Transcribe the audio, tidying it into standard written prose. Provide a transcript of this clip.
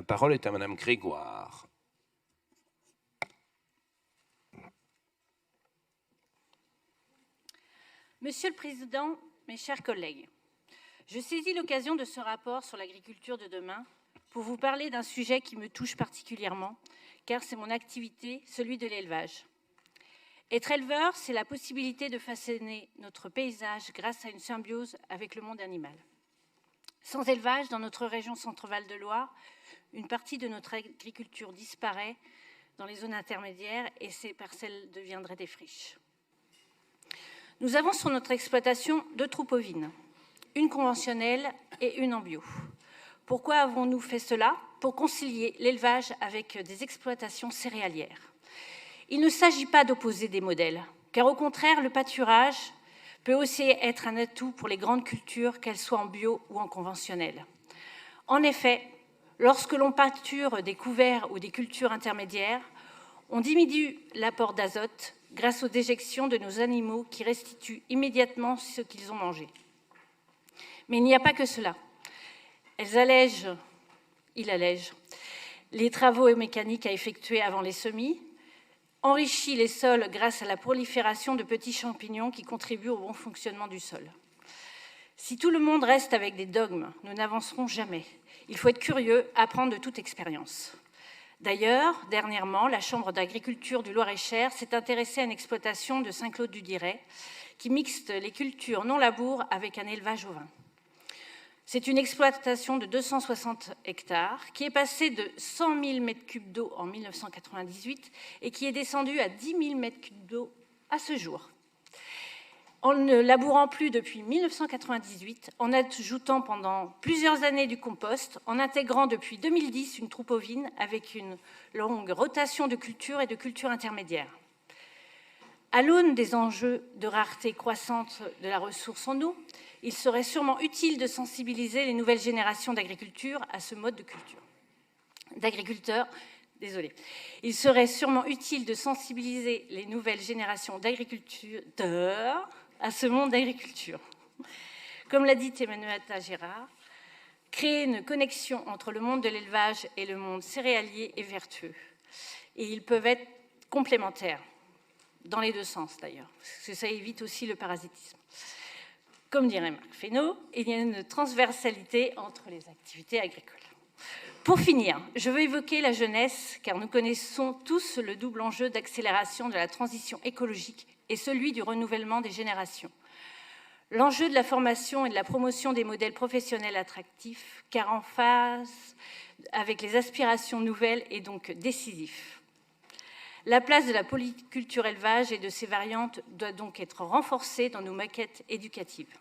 parole est à Madame Grégoire. Monsieur le Président, mes chers collègues, je saisis l'occasion de ce rapport sur l'agriculture de demain pour vous parler d'un sujet qui me touche particulièrement, car c'est mon activité, celui de l'élevage. Être éleveur, c'est la possibilité de façonner notre paysage grâce à une symbiose avec le monde animal. Sans élevage, dans notre région Centre-Val de Loire, une partie de notre agriculture disparaît dans les zones intermédiaires et ces parcelles deviendraient des friches. Nous avons sur notre exploitation 2 troupes ovines, une conventionnelle et une en bio. Pourquoi avons-nous fait cela? Pour concilier l'élevage avec des exploitations céréalières. Il ne s'agit pas d'opposer des modèles, car au contraire, le pâturage peut aussi être un atout pour les grandes cultures, qu'elles soient en bio ou en conventionnel. En effet, lorsque l'on pâture des couverts ou des cultures intermédiaires, on diminue l'apport d'azote grâce aux déjections de nos animaux qui restituent immédiatement ce qu'ils ont mangé. Mais il n'y a pas que cela. Il allège les travaux mécaniques à effectuer avant les semis, enrichit les sols grâce à la prolifération de petits champignons qui contribuent au bon fonctionnement du sol. Si tout le monde reste avec des dogmes, nous n'avancerons jamais. Il faut être curieux, apprendre de toute expérience. D'ailleurs, dernièrement, la Chambre d'agriculture du Loir-et-Cher s'est intéressée à une exploitation de Saint-Claude-du-Diray qui mixte les cultures non-labour avec un élevage ovin. C'est une exploitation de 260 hectares qui est passée de 100 000 m3 d'eau en 1998 et qui est descendue à 10 000 m3 d'eau à ce jour. En ne labourant plus depuis 1998, en ajoutant pendant plusieurs années du compost, en intégrant depuis 2010 une troupe ovine avec une longue rotation de cultures et de cultures intermédiaires. À l'aune des enjeux de rareté croissante de la ressource en eau, il serait sûrement utile de sensibiliser les nouvelles générations d'agriculture à ce mode de culture. Il serait sûrement utile de sensibiliser les nouvelles générations d'agriculteurs à ce monde d'agriculture. Comme l'a dit Emmanuel Gérard, créer une connexion entre le monde de l'élevage et le monde céréalier est vertueux. Et ils peuvent être complémentaires, dans les 2 sens d'ailleurs, parce que ça évite aussi le parasitisme. Comme dirait Marc Fesneau, il y a une transversalité entre les activités agricoles. Pour finir, je veux évoquer la jeunesse, car nous connaissons tous le double enjeu d'accélération de la transition écologique et celui du renouvellement des générations. L'enjeu de la formation et de la promotion des modèles professionnels attractifs, car en phase avec les aspirations nouvelles, est donc décisif. La place de la polyculture élevage et de ses variantes doit donc être renforcée dans nos maquettes éducatives.